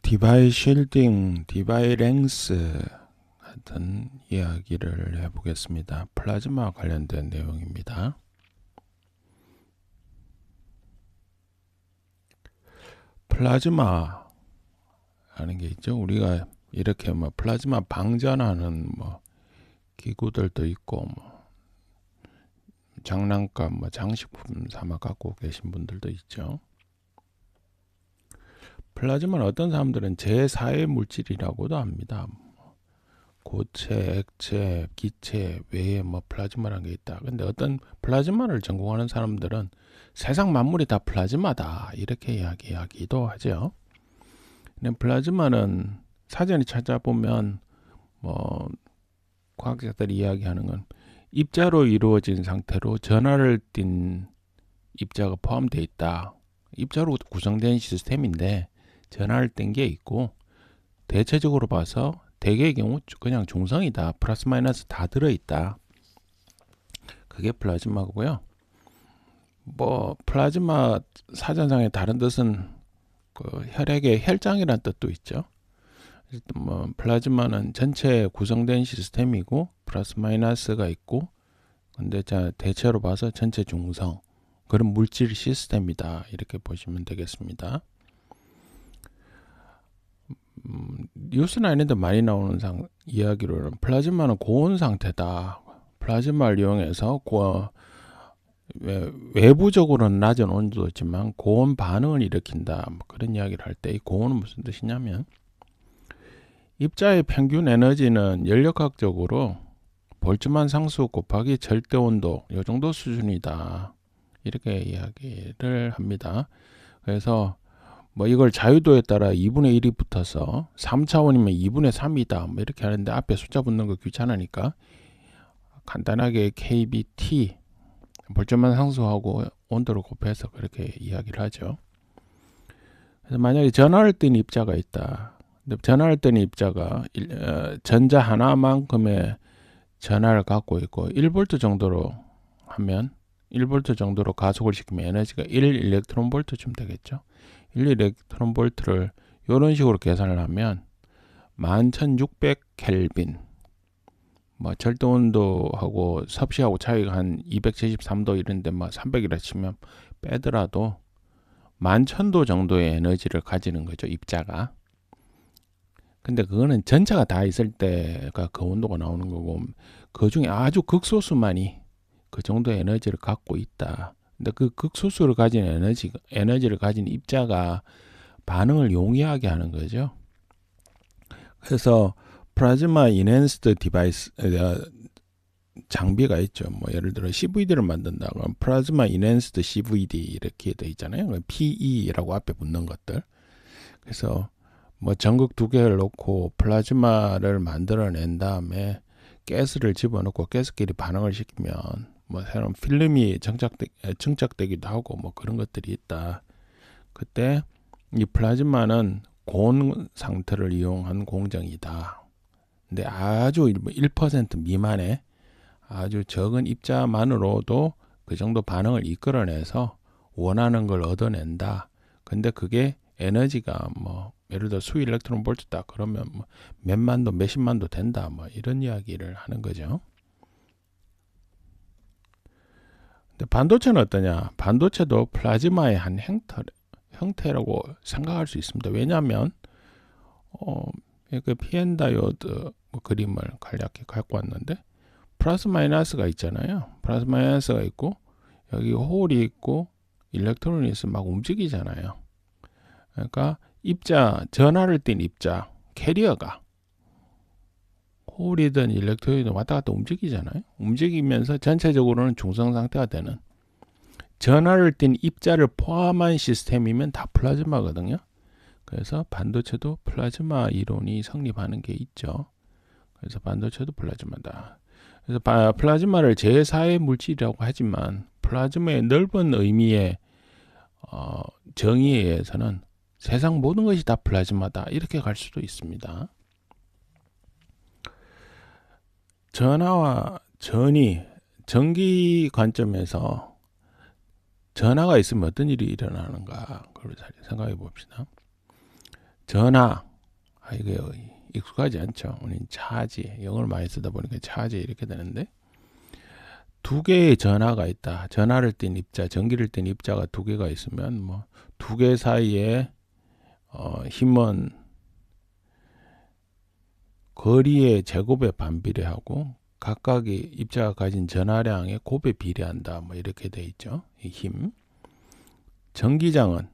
디바이 쉴딩, 디바이 랭스 같은 이야기를 해보겠습니다. 플라즈마 관련된 내용입니다. 플라즈마라는 게 있죠. 우리가 이렇게 플라즈마 방전하는 기구들도 있고 장난감, 장식품 삼아 갖고 계신 분들도 있죠. 플라즈마는 어떤 사람들은 제4의 물질이라고도 합니다. 고체, 액체, 기체 외에 플라즈마라는 게 있다. 근데 어떤 플라즈마를 전공하는 사람들은 세상 만물이 다 플라즈마다 이렇게 이야기하기도 하죠. 근데 플라즈마는 사전에 찾아보면 과학자들이 이야기하는 건 입자로 이루어진 상태로 전하를 띤 입자가 포함되어 있다. 입자로 구성된 시스템인데 전하를 띈 게 있고, 대체적으로 봐서 대개의 경우 그냥 중성이다. 플러스 마이너스 다 들어있다. 그게 플라즈마고요. 플라즈마 사전상의 다른 뜻은 혈액의 혈장이라는 뜻도 있죠. 플라즈마는 전체 구성된 시스템이고 플러스 마이너스가 있고, 근데 대체로 봐서 전체 중성, 그런 물질 시스템이다. 이렇게 보시면 되겠습니다. 뉴스나 이런 데 많이 나오는 이야기로는 플라즈마는 고온 상태다. 플라즈마를 이용해서 외부적으로는 낮은 온도지만 고온 반응을 일으킨다. 그런 이야기를 할 때 이 고온은 무슨 뜻이냐면, 입자의 평균 에너지는 연력학적으로 볼츠만 상수 곱하기 절대 온도, 이 정도 수준이다. 이렇게 이야기를 합니다. 그래서 이걸 자유도에 따라 2분의 1이 붙어서 3차원이면 2분의 3이다. 이렇게 하는데 앞에 숫자 붙는 거 귀찮으니까 간단하게 kBT, 볼츠만 상수하고 온도를 곱해서 그렇게 이야기를 하죠. 그래서 만약에 전하를 띤 입자가 있다. 근데 전하를 띤 입자가 전자 하나만큼의 전하를 갖고 있고 1V 정도로 하면 1V 정도로 가속을 시키면 에너지가 1일렉트론볼트쯤 되겠죠. 1일렉트론볼트를 이런 식으로 계산을 하면 11600켈빈, 절대 온도하고 섭씨하고 차이가 한 273도 이런데 300이라 치면 빼더라도 11,000도 정도의 에너지를 가지는 거죠, 입자가. 근데 그거는 전체가 다 있을 때가 그 온도가 나오는 거고, 그 중에 아주 극소수만이 그 정도의 에너지를 갖고 있다. 근데 그 극소수를 가진 에너지를 가진 입자가 반응을 용이하게 하는 거죠. 그래서 플라즈마 인핸스드 디바이스 장비가 있죠. 예를 들어 CVD를 만든다. 그럼 플라즈마 인핸스드 CVD 이렇게 돼 있잖아요. PE라고 앞에 붙는 것들. 그래서 전극 2개를 놓고 플라즈마를 만들어낸 다음에 가스를 집어넣고 가스끼리 반응을 시키면 새로운 필름이 증착되기도 하고 그런 것들이 있다. 그때 이 플라즈마는 고온 상태를 이용한 공정이다. 근데 아주 1% 미만의 아주 적은 입자만으로도 그 정도 반응을 이끌어내서 원하는 걸 얻어낸다. 근데 그게 에너지가 예를 들어 수 일렉트론 볼트다 그러면 몇만도 몇십만도 된다. 이런 이야기를 하는 거죠. 근데 반도체는 어떠냐? 반도체도 플라즈마의 한 형태라고 생각할 수 있습니다. 왜냐하면 그 PN 다이오드 그림을 간략히 갖고 왔는데, 플러스 마이너스가 있잖아요. 플러스 마이너스가 있고 여기 홀이 있고 일렉트론이 있으면 막 움직이잖아요. 그러니까 전하를 띤 입자, 캐리어가 홀이든 일렉트론이든 왔다 갔다 움직이잖아요. 움직이면서 전체적으로는 중성 상태가 되는, 전하를 띤 입자를 포함한 시스템이면 다 플라즈마거든요. 그래서 반도체도 플라즈마 이론이 성립하는 게 있죠. 그래서 반도체도 플라즈마다. 그래서 플라즈마를 제4의 물질이라고 하지만 플라즈마의 넓은 의미의 정의에 의해서는 세상 모든 것이 다 플라즈마다 이렇게 갈 수도 있습니다. 전하와 전기 관점에서 전하가 있으면 어떤 일이 일어나는가 그걸 잘 생각해 봅시다. 전하. 이게 익숙하지 않죠. 우리는 차지, 영어를 많이 쓰다 보니까 차지 이렇게 되는데, 두 개의 전하가 있다. 전하를 띤 입자, 전기를 띤 입자가 두 개가 있으면 뭐 두 개 사이에 힘은 거리의 제곱에 반비례하고 각각의 입자가 가진 전하량의 곱에 비례한다. 뭐 이렇게 돼 있죠. 이 힘. 전기장은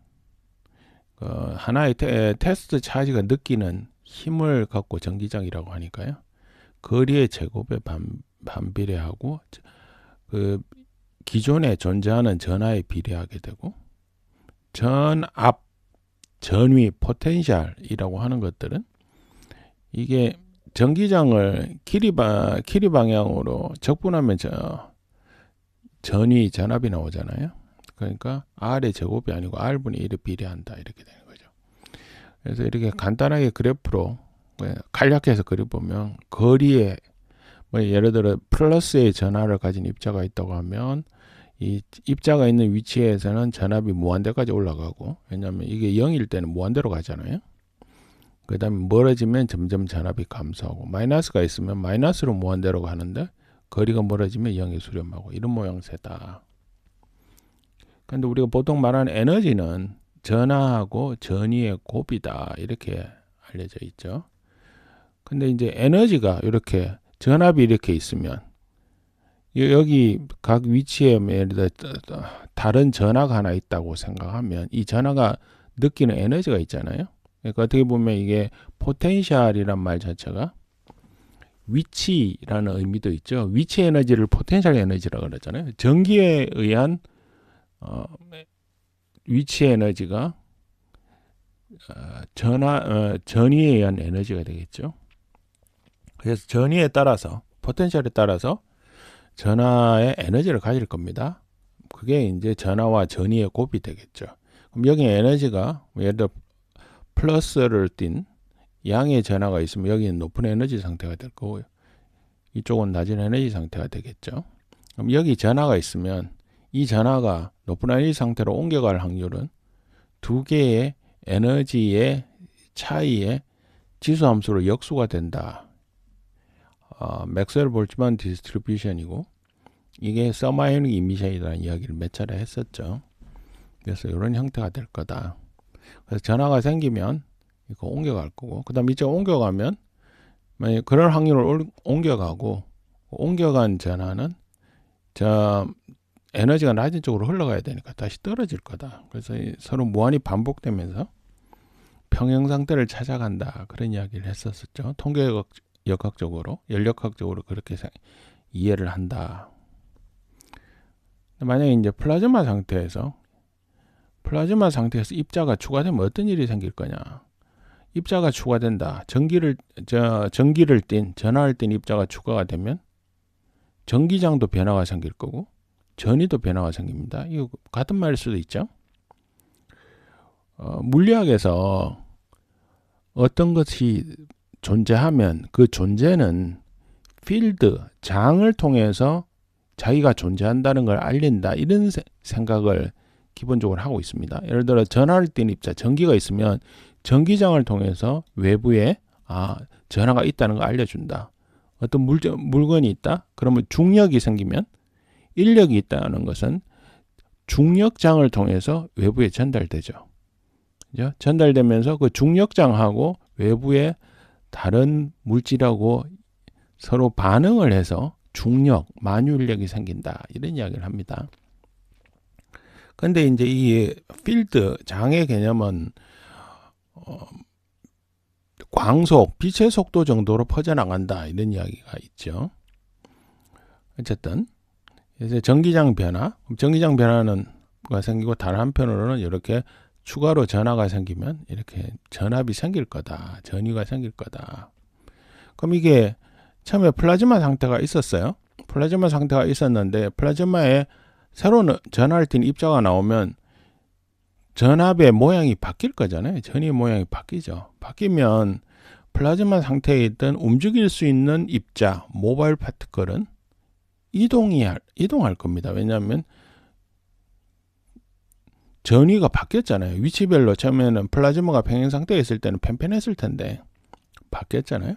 하나의 테스트 차지가 느끼는 힘을 갖고 전기장이라고 하니까요. 거리의 제곱에 반비례하고 그 기존에 존재하는 전하에 비례하게 되고, 전압, 전위, 포텐셜이라고 하는 것들은 이게 전기장을 길이 방향으로 적분하면 전위, 전압이 나오잖아요. 그러니까 R의 제곱이 아니고 R분의 1에 비례한다 이렇게 되는 거죠. 그래서 이렇게 간단하게 그래프로 간략해서 그려보면, 거리에 뭐 예를 들어 플러스의 전하를 가진 입자가 있다고 하면 이 입자가 있는 위치에서는 전압이 무한대까지 올라가고, 왜냐하면 이게 0일 때는 무한대로 가잖아요. 그 다음에 멀어지면 점점 전압이 감소하고, 마이너스가 있으면 마이너스로 무한대로 가는데 거리가 멀어지면 0이 수렴하고, 이런 모양새다. 근데 우리가 보통 말하는 에너지는 전하하고 전위의 곱이다 이렇게 알려져 있죠. 근데 이제 에너지가 이렇게 전압이 이렇게 있으면 여기 각 위치에 예를 들어 다른 전하가 하나 있다고 생각하면 이 전하가 느끼는 에너지가 있잖아요. 그러니까 어떻게 보면 이게 포텐셜이란 말 자체가 위치라는 의미도 있죠. 위치 에너지를 포텐셜 에너지라고 그러잖아요. 전기에 의한 위치 에너지가 전위에 의한 에너지가 되겠죠. 그래서 전위에 따라서, 포텐셜에 따라서 전하의 에너지를 가질 겁니다. 그게 이제 전하와 전위의 곱이 되겠죠. 그럼 여기 에너지가 예를 들어 플러스를 띤 양의 전하가 있으면 여기는 높은 에너지 상태가 될 거고요. 이쪽은 낮은 에너지 상태가 되겠죠. 그럼 여기 전하가 있으면 이 전하가 높은 에너지 상태로 옮겨갈 확률은 두 개의 에너지의 차이의 지수함수로 역수가 된다. 맥스웰 볼츠만 디스트리뷰션이고, 이게 서마이오닉 이미션이라는 이야기를 몇 차례 했었죠. 그래서 이런 형태가 될 거다. 그래서 전하가 생기면 이거 옮겨갈 거고, 그 다음 이쪽 옮겨가면 만약 그럴 확률을 옮겨가고, 옮겨간 전하는 에너지가 낮은 쪽으로 흘러가야 되니까 다시 떨어질 거다. 그래서 서로 무한히 반복되면서 평형 상태를 찾아간다. 그런 이야기를 했었었죠. 통계역학적으로, 연력학적으로 그렇게 이해를 한다. 만약에 이제 플라즈마 상태에서 입자가 추가되면 어떤 일이 생길 거냐? 입자가 추가된다. 전하를 띤 입자가 추가가 되면 전기장도 변화가 생길 거고, 전위도 변화가 생깁니다. 이거 같은 말일 수도 있죠. 물리학에서 어떤 것이 존재하면 그 존재는 필드, 장을 통해서 자기가 존재한다는 걸 알린다. 이런 생각을 기본적으로 하고 있습니다. 예를 들어 전하를 띤 입자, 전기가 있으면 전기장을 통해서 외부에 전하가 있다는 걸 알려준다. 어떤 물건이 있다? 그러면 중력이 생기면 인력이 있다는 것은 중력장을 통해서 외부에 전달되죠. 그죠? 전달되면서 그 중력장하고 외부의 다른 물질하고 서로 반응을 해서 중력, 만유인력이 생긴다. 이런 이야기를 합니다. 근데 이제 이 필드, 장의 개념은 광속, 빛의 속도 정도로 퍼져나간다. 이런 이야기가 있죠. 어쨌든 그래서 전기장 변화는 생기고, 다른 한편으로는 이렇게 추가로 전하가 생기면 이렇게 전압이 생길 거다. 전위가 생길 거다. 그럼 이게 처음에 플라즈마 상태가 있었어요. 플라즈마 상태가 있었는데 플라즈마에 새로운 전하를 띤 입자가 나오면 전압의 모양이 바뀔 거잖아요. 전위 모양이 바뀌죠. 바뀌면 플라즈마 상태에 있던 움직일 수 있는 입자, 모바일 파티클은 이동할 겁니다. 왜냐하면 전위가 바뀌었잖아요. 위치별로 처음에는 플라즈마가 평행 상태에 있을 때는 팽팽했을 텐데 바뀌었잖아요.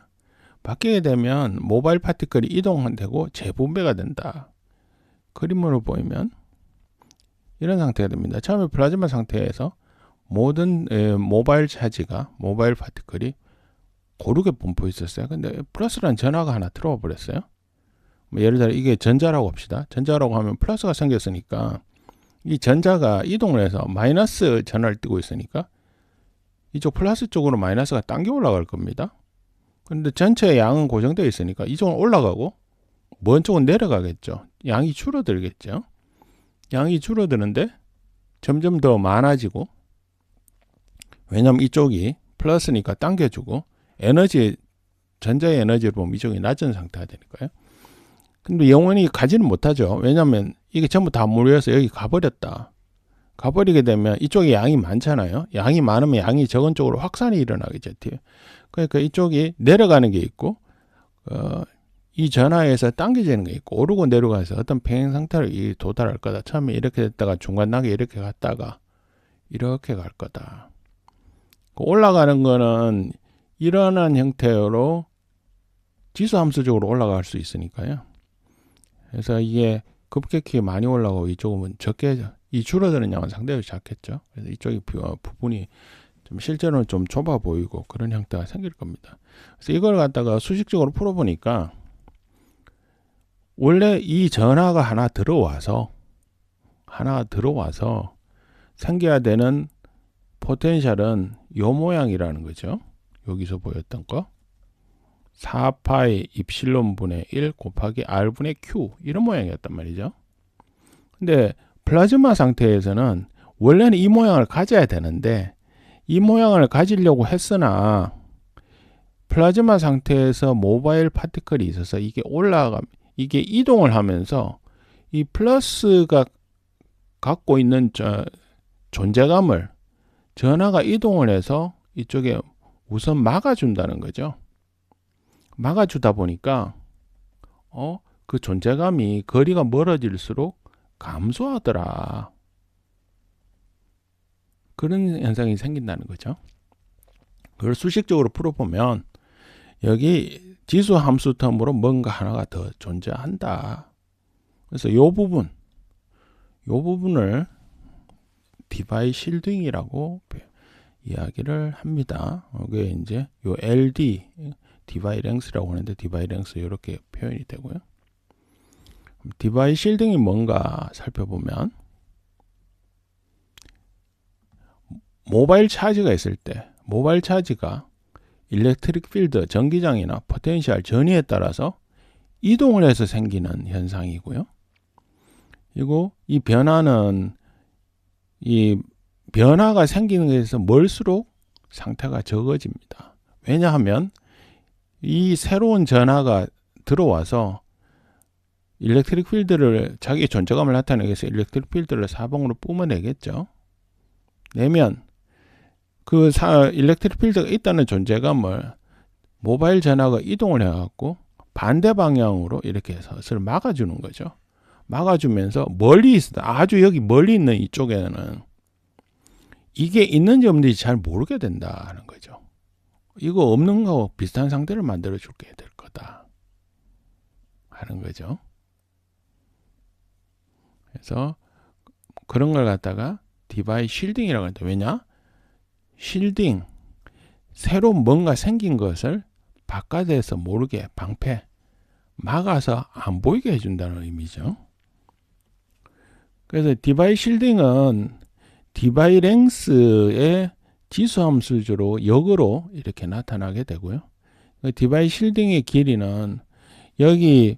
바뀌게 되면 모바일 파티클이 이동되고 재분배가 된다. 그림으로 보이면 이런 상태가 됩니다. 처음에 플라즈마 상태에서 모든 모바일 차지가 모바일 파티클이 고르게 분포 있었어요. 근데 플러스라는 전하가 하나 들어와 버렸어요. 예를 들어 이게 전자라고 합시다. 전자라고 하면 플러스가 생겼으니까 이 전자가 이동을 해서 마이너스 전하를 띄고 있으니까 이쪽 플러스 쪽으로 마이너스가 당겨 올라갈 겁니다. 근데 전체의 양은 고정되어 있으니까 이쪽은 올라가고 먼 쪽은 내려가겠죠. 양이 줄어들겠죠. 양이 줄어드는데 점점 더 많아지고, 왜냐면 이쪽이 플러스니까 당겨주고 에너지, 전자의 에너지를 보면 이쪽이 낮은 상태가 되니까요. 근데 영원히 가지는 못하죠. 왜냐면 이게 전부 다 몰려서 여기 가버렸다. 가버리게 되면 이쪽에 양이 많잖아요. 양이 많으면 양이 적은 쪽으로 확산이 일어나겠죠. 그러니까 이쪽이 내려가는 게 있고, 이 전하에서 당겨지는 게 있고, 오르고 내려가서 어떤 평행 상태로 도달할 거다. 처음에 이렇게 됐다가 중간나게 이렇게 갔다가 이렇게 갈 거다. 올라가는 거는 일어난 형태로 지수함수적으로 올라갈 수 있으니까요. 그래서 이게 급격히 많이 올라가고 이쪽은 적게, 이 줄어드는 양은 상대적으로 작겠죠. 그래서 이쪽이 부분이 좀 실제로는 좀 좁아 보이고 그런 형태가 생길 겁니다. 그래서 이걸 갖다가 수식적으로 풀어보니까 원래 이 전하가 하나 들어와서 생겨야 되는 포텐셜은 요 모양이라는 거죠. 여기서 보였던 거. 4파이 입실론 분의 1 곱하기 R 분의 Q, 이런 모양이었단 말이죠. 근데 플라즈마 상태에서는 원래는 이 모양을 가져야 되는데 이 모양을 가지려고 했으나 플라즈마 상태에서 모바일 파티클이 있어서 이게 이동을 하면서 이 플러스가 갖고 있는 존재감을 전하가 이동을 해서 이쪽에 우선 막아준다는 거죠. 막아주다 보니까 그 존재감이 거리가 멀어질수록 감소하더라. 그런 현상이 생긴다는 거죠. 그걸 수식적으로 풀어보면 여기 지수 함수 텀으로 뭔가 하나가 더 존재한다. 그래서 이 부분을 디바이 실딩이라고 이야기를 합니다. 이게 이제 요 LD 디바이 랭스라고 하는데 디바이 랭스 이렇게 표현이 되고요. 디바이 실딩이 뭔가 살펴보면 모바일 차지가 있을 때 모바일 차지가 일렉트릭 필드, 전기장이나 포텐셜 전위에 따라서 이동을 해서 생기는 현상이고요. 그리고 이 변화는 이 변화가 생기는 것에서 멀수록 상태가 적어집니다. 왜냐하면 이 새로운 전하가 들어와서 일렉트릭 필드를, 자기 존재감을 나타내기 위해서 일렉트릭 필드를 사방으로 뿜어내겠죠. 내면 그 일렉트릭 필드가 있다는 존재감을 모바일 전하가 이동을 해갖고 반대 방향으로 이렇게 서슬 막아주는 거죠. 막아주면서 멀리 있어, 아주 여기 멀리 있는 이쪽에는 이게 있는지 없는지 잘 모르게 된다는 거죠. 이거 없는 거 비슷한 상태를 만들어 줄게 될 거다 하는 거죠. 그래서 그런 걸 갖다가 디바이 실딩이라고 하는데, 왜냐? 실딩, 새로 뭔가 생긴 것을 바깥에서 모르게 방패, 막아서 안 보이게 해준다는 의미죠. 그래서 디바이 실딩은 디바이 랭스의 지수함수로 역으로 이렇게 나타나게 되고요. 디바이 실딩의 길이는 여기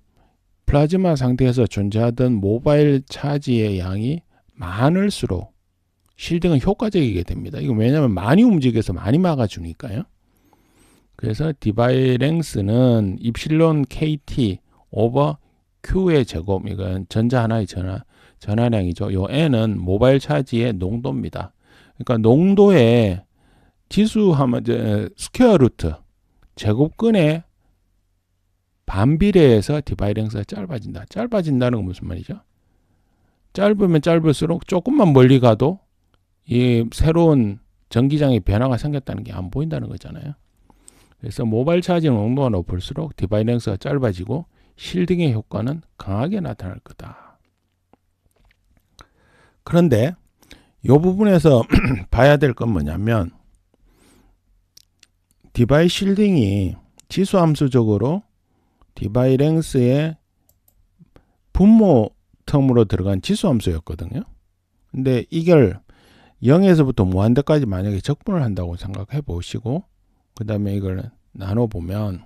플라즈마 상태에서 존재하던 모바일 차지의 양이 많을수록 실딩은 효과적이게 됩니다. 이거 왜냐하면 많이 움직여서 많이 막아주니까요. 그래서 디바이 랭스는 입실론 KT 오버 Q의 제곱, 이건 전자 하나의 전하량이죠. 요 N은 모바일 차지의 농도입니다. 그러니까 농도의 지수하면 스퀘어 루트 제곱근의 반비례해서 디바이 랭스가 짧아진다. 짧아진다는 건 무슨 말이죠? 짧으면 짧을수록 조금만 멀리 가도 이 새로운 전기장의 변화가 생겼다는 게 안 보인다는 거잖아요. 그래서 모바일 차징 농도가 높을수록 디바이 랭스가 짧아지고 실딩의 효과는 강하게 나타날 거다. 그런데 이 부분에서 봐야 될 건 뭐냐면 디바이 실딩이 지수함수적으로 디바이 랭스의 분모 텀으로 들어간 지수함수였거든요. 근데 이걸 0에서부터 무한대까지 만약에 적분을 한다고 생각해 보시고 그 다음에 이걸 나눠보면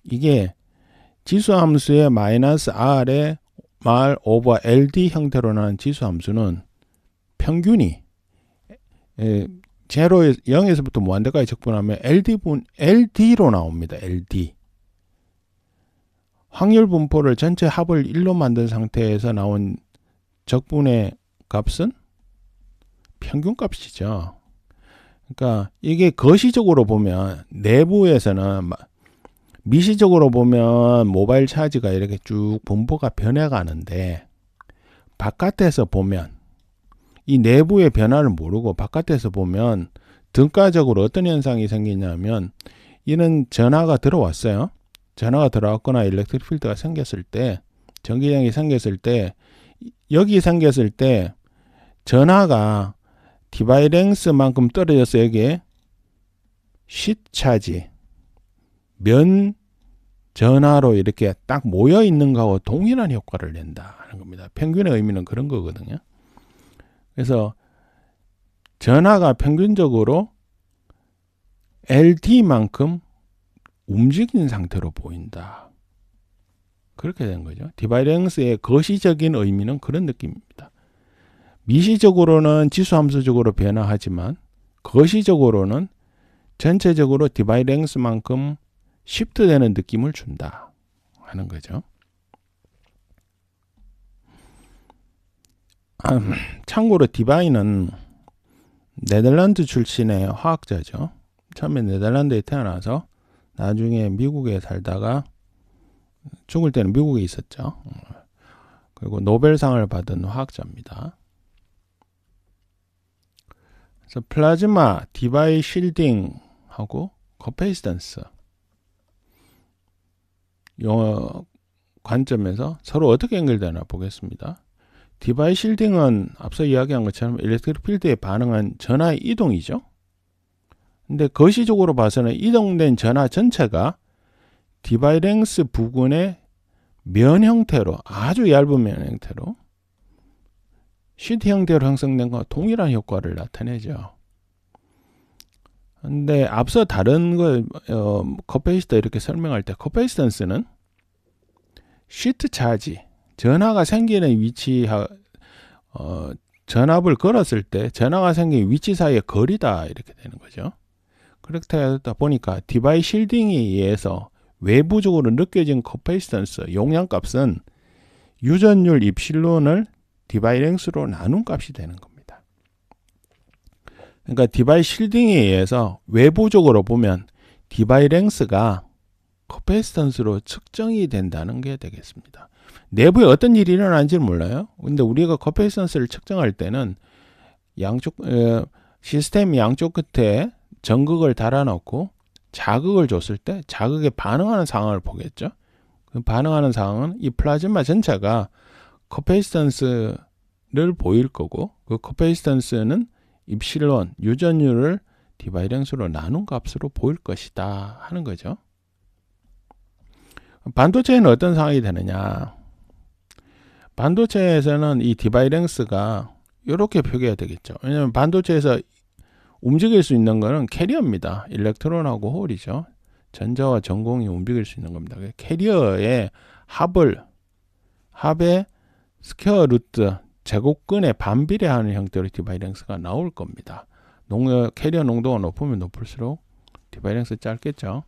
이게 지수함수의 마이너스 R의 말 오버 LD 형태로 나는 지수함수는 평균이 0에서부터 무한대까지 적분하면 LD로 나옵니다. LD. 확률 분포를 전체 합을 1로 만든 상태에서 나온 적분의 값은 평균 값이죠. 그러니까 이게 거시적으로 보면 내부에서는 미시적으로 보면 모바일 차지가 이렇게 쭉 분포가 변해가는데 바깥에서 보면 이 내부의 변화를 모르고 바깥에서 보면 등가적으로 어떤 현상이 생기냐면 이는 전하가 들어왔어요. 전하가 들어왔거나 일렉트릭 필드가 생겼을 때 전기장이 생겼을 때 여기 생겼을 때 전하가 디바이 랭스만큼 떨어져서 여기에 쉿 차지 면 전하로 이렇게 딱 모여 있는 거하고 동일한 효과를 낸다 하는 겁니다. 평균의 의미는 그런 거거든요. 그래서 전하가 평균적으로 LD만큼 움직인 상태로 보인다. 그렇게 된 거죠. 디바이 랭스의 거시적인 의미는 그런 느낌입니다. 미시적으로는 지수함수적으로 변화하지만 거시적으로는 전체적으로 디바이 랭스만큼 시프트 되는 느낌을 준다 하는 거죠. 참고로 디바이는 네덜란드 출신의 화학자죠. 처음에 네덜란드에 태어나서 나중에 미국에 살다가 죽을 때는 미국에 있었죠. 그리고 노벨상을 받은 화학자입니다. 그래서 플라즈마, 디바이 실딩하고 커패시턴스 이 관점에서 서로 어떻게 연결되나 보겠습니다. 디바이 실딩은 앞서 이야기한 것처럼 일렉트릭 필드에 반응한 전하의 이동이죠. 근데 거시적으로 봐서는 이동된 전하 전체가 디바이 랭스 부근의 면 형태로 아주 얇은 면 형태로 시트 형태로 형성된 것과 동일한 효과를 나타내죠. 근데 앞서 다른 걸 커패시터 이렇게 설명할 때 커패시턴스는 시트 차지 전하가 생기는 위치 전압을 걸었을 때 전하가 생긴 위치 사이의 거리다 이렇게 되는 거죠. 그렇다 보니까 디바이 실딩에 의해서 외부적으로 느껴진 커패시턴스 용량값은 유전율 입실론을 디바이 랭스로 나눈 값이 되는 겁니다. 그러니까 디바이 실딩에 의해서 외부적으로 보면 디바이 랭스가 커패시턴스로 측정이 된다는 게 되겠습니다. 내부에 어떤 일이 일어나는지는 몰라요. 근데 우리가 커패시턴스를 측정할 때는 양쪽 시스템 양쪽 끝에 전극을 달아놓고 자극을 줬을 때 자극에 반응하는 상황을 보겠죠. 그 반응하는 상황은 이 플라즈마 전체가 커패시턴스를 보일 거고 그 커패시턴스는 입실론 유전율을 디바이 랭스로 나눈 값으로 보일 것이다 하는 거죠. 반도체에는 어떤 상황이 되느냐. 반도체에서는 이 디바이 랭스가 이렇게 표기해야 되겠죠. 왜냐하면 반도체에서 움직일 수 있는 거는 캐리어입니다. 일렉트론하고 홀이죠. 전자와 전공이 움직일 수 있는 겁니다. 캐리어의 합의 스퀘어 루트 제곱근에 반비례하는 형태로 디바이 랭스가 나올 겁니다. 캐리어 농도가 높으면 높을수록 디바이 랭스 짧겠죠.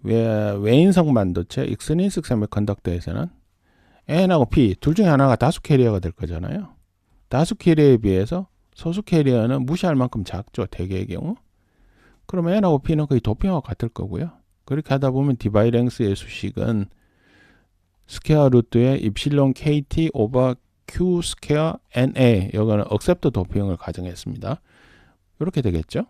외인성 반도체, 익스트린식 세미컨덕터에서는 N하고 P 둘 중에 하나가 다수 캐리어가 될 거잖아요. 다수 캐리어에 비해서 소수 캐리어는 무시할 만큼 작죠. 대개의 경우. 그러면 N하고 P는 거의 도핑하고 같을 거고요. 그렇게 하다 보면 디바이 랭스의 수식은 스퀘어 루트의 입실론 KT 오버 Q 스퀘어 NA, 이거는 accept 도핑을 가정했습니다. 이렇게 되겠죠.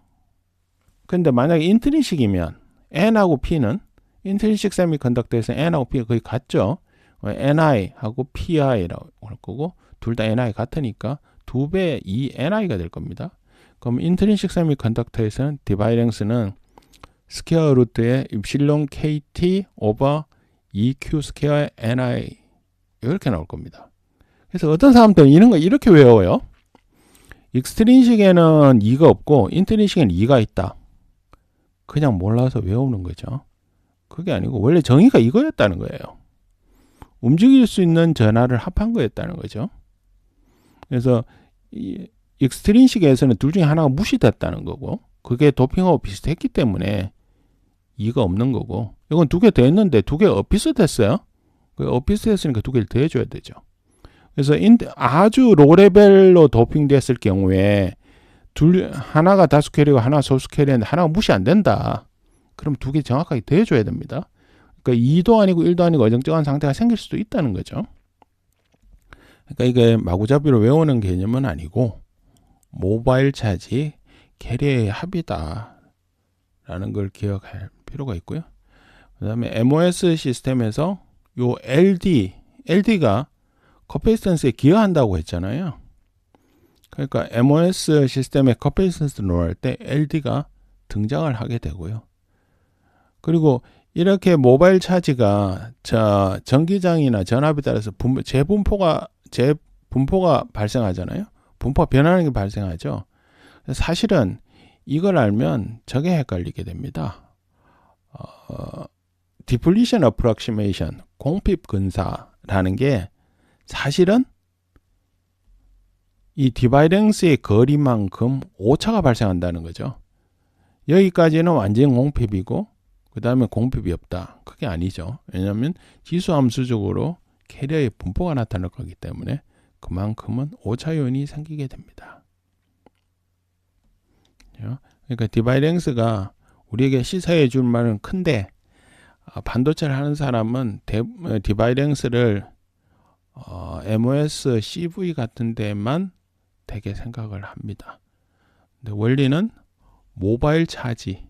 근데 만약에 인트린식이면 N하고 P는 인트린식 세미컨덕터에서 N하고 P가 거의 같죠. NI하고 PI라고 할 거고 둘 다 NI 같으니까 2배 2NI가 될 겁니다. 그럼 인트린식 세미컨덕터에서는 디바이랭스는 스퀘어 루트의 입실론 KT 오버 2Q 스퀘어 NI 이렇게 나올 겁니다. 그래서 어떤 사람들은 이런 거 이렇게 외워요. 익스트린식에는 2가 없고 인트린식에는 2가 있다. 그냥 몰라서 외우는 거죠. 그게 아니고 원래 정의가 이거였다는 거예요. 움직일 수 있는 전하를 합한 거였다는 거죠. 그래서 이 익스트린식에서는 둘 중에 하나가 무시됐다는 거고 그게 도핑하고 비슷했기 때문에 2가 없는 거고 이건 2개 더 했는데 2개 어비슷했어요. 어비슷했으니까 2개를 더 해줘야 되죠. 그래서 아주 로레벨로 도핑됐을 경우에 하나가 다수 캐리고 하나가 소수 캐리인데 하나가 무시 안 된다. 그럼 2개 정확하게 더 해줘야 됩니다. 그러니까 2도 아니고 1도 아니고 어정쩡한 상태가 생길 수도 있다는 거죠. 그러니까 이게 마구잡이로 외우는 개념은 아니고 모바일 차지 캐리의 합이다 라는 걸 기억할 필요가 있고요. 그 다음에 MOS 시스템에서 요 LD가 커피스턴스에 기여한다고 했잖아요. 그러니까 MOS 시스템에 커피스턴스를 넣을 때 LD가 등장을 하게 되고요. 그리고 이렇게 모바일 차지가 전기장이나 전압에 따라서 재분포가 발생하잖아요. 분포가 변하는 게 발생하죠. 사실은 이걸 알면 저게 헷갈리게 됩니다. 디플리션 어프록시메이션, 공핍 근사라는 게 사실은 이 디바이랭스의 거리만큼 오차가 발생한다는 거죠. 여기까지는 완전 공핍이고 그 다음에 공핍이 없다. 그게 아니죠. 왜냐하면 지수함수적으로 캐리어의 분포가 나타날 거기 때문에 그만큼은 오차 요인이 생기게 됩니다. 그러니까 디바이랭스가 우리에게 시사해 줄 말은 큰데 반도체를 하는 사람은 디바이랭스를 MOS CV 같은 데만 되게 생각을 합니다. 근데 원리는 모바일 차지에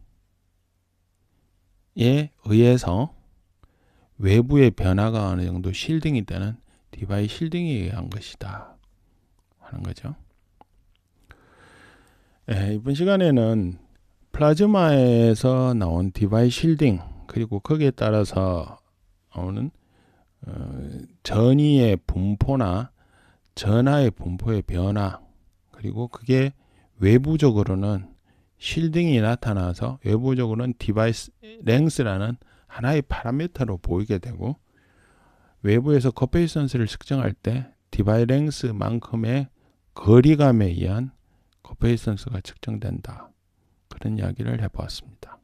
의해서 외부의 변화가 어느 정도 실딩이 되는 디바이 실딩에 의한 것이다 하는 거죠. 이번 시간에는 플라즈마에서 나온 디바이 실딩 그리고 거기에 따라서 나오는 전위의 분포나 전하의 분포의 변화 그리고 그게 외부적으로는 실딩이 나타나서 외부적으로는 디바이스 랭스라는 하나의 파라미터로 보이게 되고 외부에서 커피선스를 측정할 때 디바이 랭스만큼의 거리감에 의한 커피선스가 측정된다. 그런 이야기를 해보았습니다.